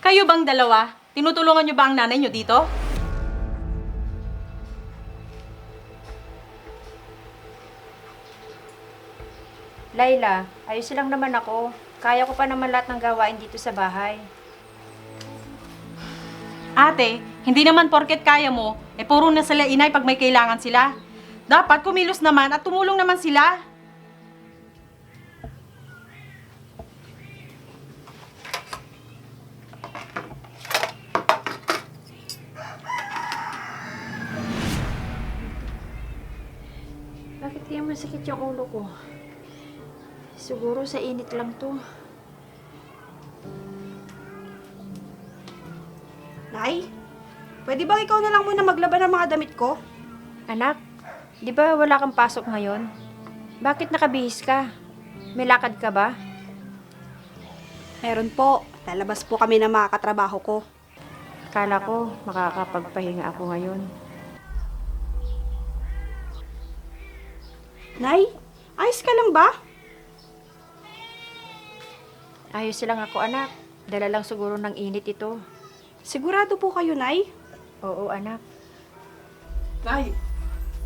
Kayo bang dalawa? Tinutulungan niyo ba ang nanay niyo dito? Layla, ayos lang naman ako. Kaya ko pa naman lahat ng gawain dito sa bahay. Ate, hindi naman porket kaya mo, puro na sila inay pag may kailangan sila. Dapat kumilos naman at tumulong naman sila. Bakit kaya masakit yung ulo ko? Siguro sa init lang to. Nay, pwede bang ikaw na lang muna maglaban ng mga damit ko? Anak, di ba wala kang pasok ngayon? Bakit nakabihis ka? May lakad ka ba? Meron po. Lalabas po kami ng mga katrabaho ko. Kala ko makakapagpahinga ako ngayon. Nay, ayos ka lang ba? Ayos lang ako, anak. Dala lang siguro ng init ito. Sigurado po kayo, Nay? Oo, anak. Nay,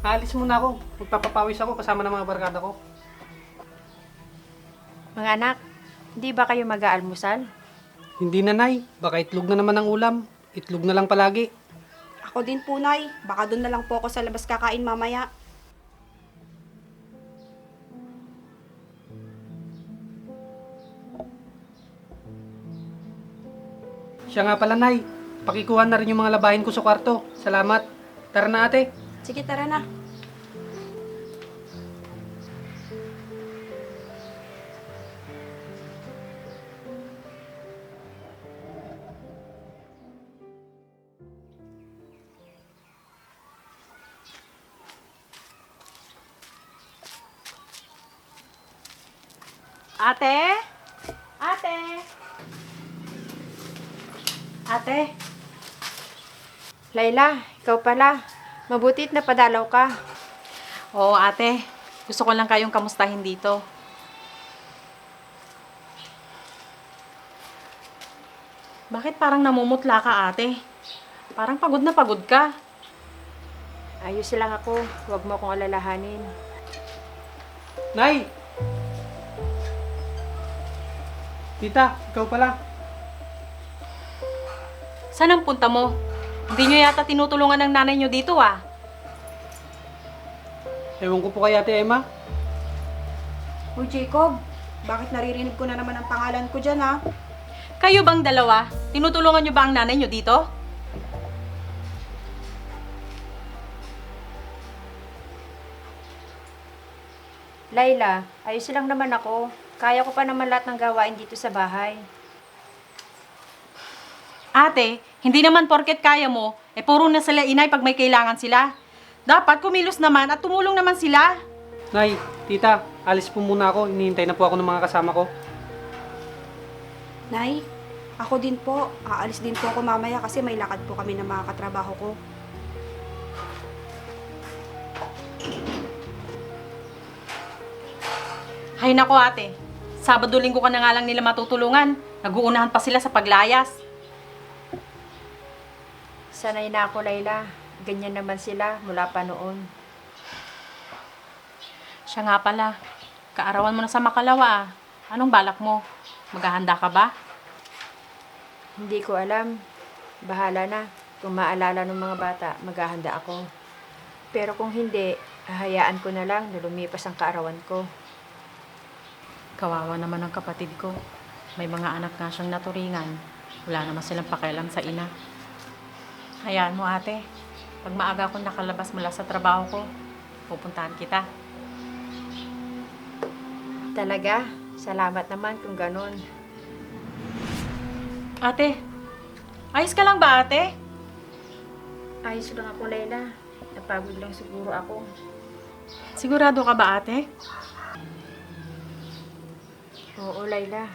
aalis muna ako. Magpapapawis ako kasama ng mga barkada ko. Mga anak, di ba kayo mag-aalmusal? Hindi na, Nay. Baka itlog na naman ang ulam. Itlog na lang palagi. Ako din po, Nay. Baka doon na lang po ako sa labas kakain mamaya. Siya nga pala, Nay. Pakikuha na rin yung mga labahin ko sa kwarto. Salamat. Tara na, ate. Sige, tara na. Ate? Ate? Ate? Layla, ikaw pala. Mabutit na padalaw ka. Oo, ate. Gusto ko lang kayong kamustahin dito. Bakit parang namumutla ka, ate? Parang pagod na pagod ka. Ayos lang ako. Huwag mo akong alalahanin. Nay! Tita, ikaw pala. Saan ang punta mo? Hindi nyo yata tinutulungan ng nanay nyo dito, ah. Ewan ko po kay Ate Emma. Uy, Jacob. Bakit naririnig ko na naman ang pangalan ko dyan, ha? Kayo bang dalawa? Tinutulungan nyo ba ang nanay nyo dito? Layla, ayos lang naman ako. Kaya ko pa naman lahat ng gawain dito sa bahay. Ate, hindi naman porket kaya mo, puro na sila inay pag may kailangan sila. Dapat kumilos naman at tumulong naman sila. Nay, tita, alis po muna ako. Hinihintay na po ako ng mga kasama ko. Nay, ako din po. Aalis din po ako mamaya kasi may lakad po kami ng mga katrabaho ko. Hay nako, ate. Sabado-linggo ka na nga lang nila matutulungan. Nag-uunahan pa sila sa paglayas. Sanay na ako, Layla. Ganyan naman sila mula pa noon. Siya nga pala, kaarawan mo na sa Makalawa, ah. Anong balak mo? Maghahanda ka ba? Hindi ko alam. Bahala na. Kung maalala ng mga bata, maghahanda ako. Pero kung hindi, hahayaan ko na lang na lumipas ang kaarawan ko. Kawawa naman ang kapatid ko. May mga anak nga siyang naturingan. Wala naman silang pakialam sa ina. Hayaan mo, ate. Pag maaga akong nakalabas mula sa trabaho ko, pupuntahan kita. Talaga? Salamat naman kung ganun. Ate, ayos ka lang ba, ate? Ayos lang ako, Layla. Napagod lang siguro ako. Sigurado ka ba, ate? Oo, Layla.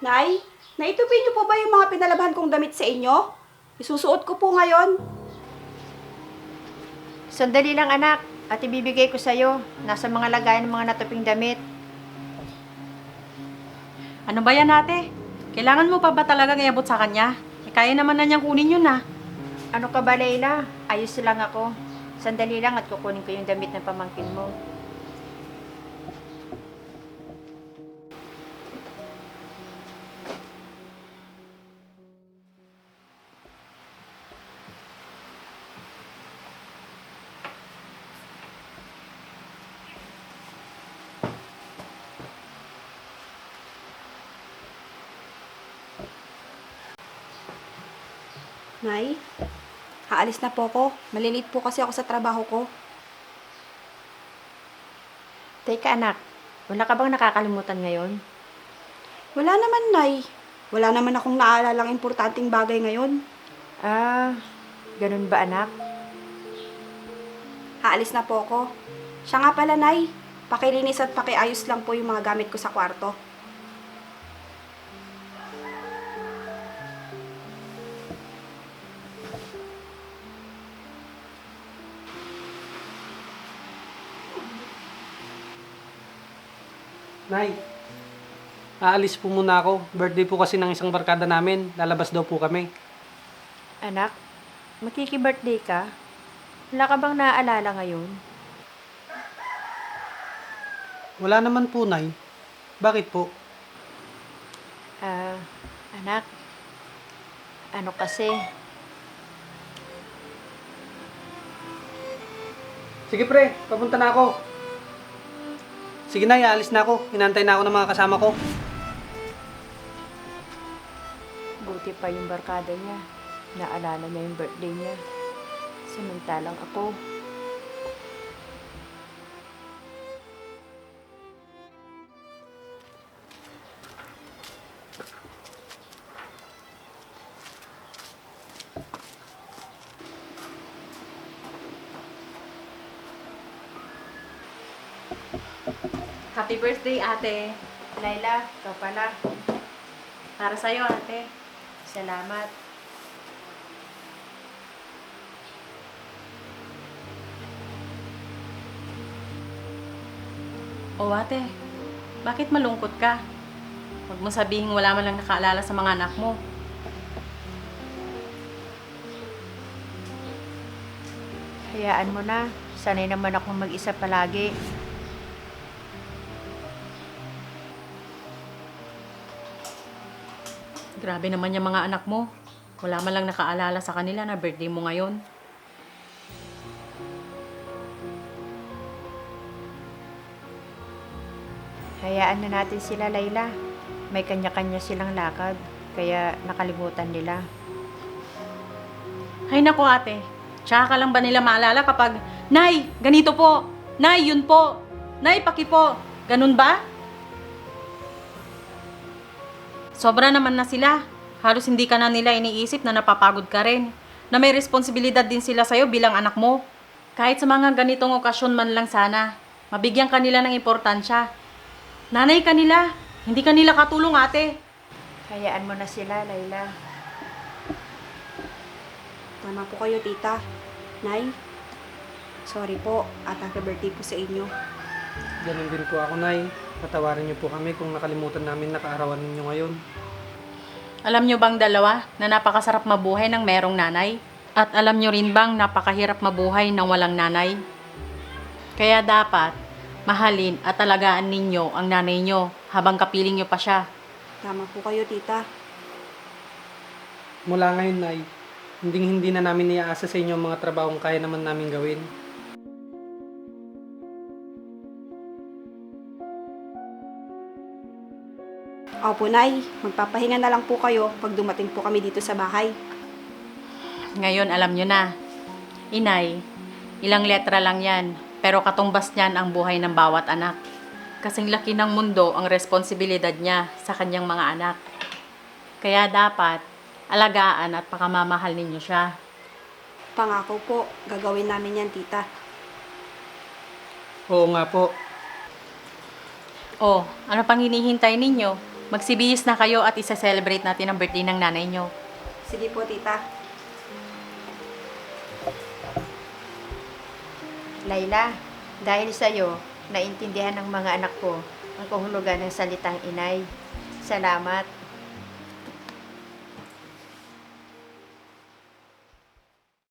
Nay, naitupi niyo po ba yung mga pinalabhan kong damit sa inyo? Isusuot ko po ngayon. Sandali lang, anak. At ibibigay ko sa'yo. Nasa mga lagayan ng mga natuping damit. Ano ba yan, ate? Kailangan mo pa ba talaga iabot sa kanya? Kaya naman na niyang kunin yun ah. Ano ka ba, Layla? Ayos lang ako. Sandali lang at kukunin ko yung damit ng pamangkin mo. Nay, aalis na po ako. Malilate po kasi ako sa trabaho ko. Teka anak, wala ka bang nakakalimutan ngayon? Wala naman, Nay. Wala naman akong naalalang importanteng bagay ngayon. Ah, ganun ba anak? Aalis na po ako. Siya nga pala, Nay. Pakilinis at pakiayos lang po yung mga gamit ko sa kwarto. Nay, aalis po muna ako. Birthday po kasi ng isang barkada namin. Lalabas daw po kami. Anak, makiki-birthday ka? Wala ka bang naaalala ngayon? Wala naman po, Nay. Bakit po? Ah, anak, ano kasi, Sige pre, papunta na ako. Sige na, aalis na ako. Hinantay na ako ng mga kasama ko. buti pa yung barkada niya. Naalala niya yung birthday niya. Samantalang ako, Happy birthday, ate. Layla, ikaw pala. Para sa'yo, ate. Salamat. O ate, bakit malungkot ka? Huwag mo sabihin wala man lang nakaalala sa mga anak mo. Hayaan mo na. Sanay naman akong mag-isa palagi. Grabe naman yung mga anak mo. Wala man lang nakaalala sa kanila na birthday mo ngayon. Hayaan na natin sila, Layla. May kanya-kanya silang lakad. Kaya nakalimutan nila. Ay naku ate, tsaka ka lang ba nila maalala kapag, Nay, ganito po. Nay, yun po. Nay, paki po. Ganun ba? Sobra naman na sila. Halos hindi ka na nila iniisip na napapagod ka rin. Na may responsibilidad din sila sa'yo bilang anak mo. Kahit sa mga ganitong okasyon man lang sana, mabigyan ka nila ng importansya. Nanay ka nila, hindi ka nila katulong ate. Hayaan mo na sila, Layla. Tama po kayo, tita. Nay, sorry po at happy birthday po sa inyo. Ganun din po ako, Nay. Patawarin niyo po kami kung nakalimutan namin nakaarawan ninyo ngayon. Alam nyo bang dalawa na napakasarap mabuhay ng merong nanay? At alam nyo rin bang napakahirap mabuhay ng walang nanay? Kaya dapat, mahalin at alagaan ninyo ang nanay nyo habang kapiling nyo pa siya. Tama po kayo, tita. Mula ngayon, Nay, hindi na namin iaasa sa inyo ang mga trabahong kaya naman namin gawin. Opo, Nay. Magpapahinga na lang po kayo pag dumating po kami dito sa bahay. Ngayon, alam nyo na. Inay, ilang letra lang yan, pero katumbas niyan ang buhay ng bawat anak. Kasing laki ng mundo ang responsibilidad niya sa kanyang mga anak. Kaya dapat, alagaan at pakamamahal ninyo siya. Pangako po, gagawin namin yan, tita. Oo nga po. Oh, ano pang hinihintay ninyo? Magsibihis na kayo at isa-celebrate natin ang birthday ng nanay nyo. Sige po, tita. Layla, dahil sa'yo, naintindihan ng mga anak ko ang kahulugan ng salitang inay. Salamat.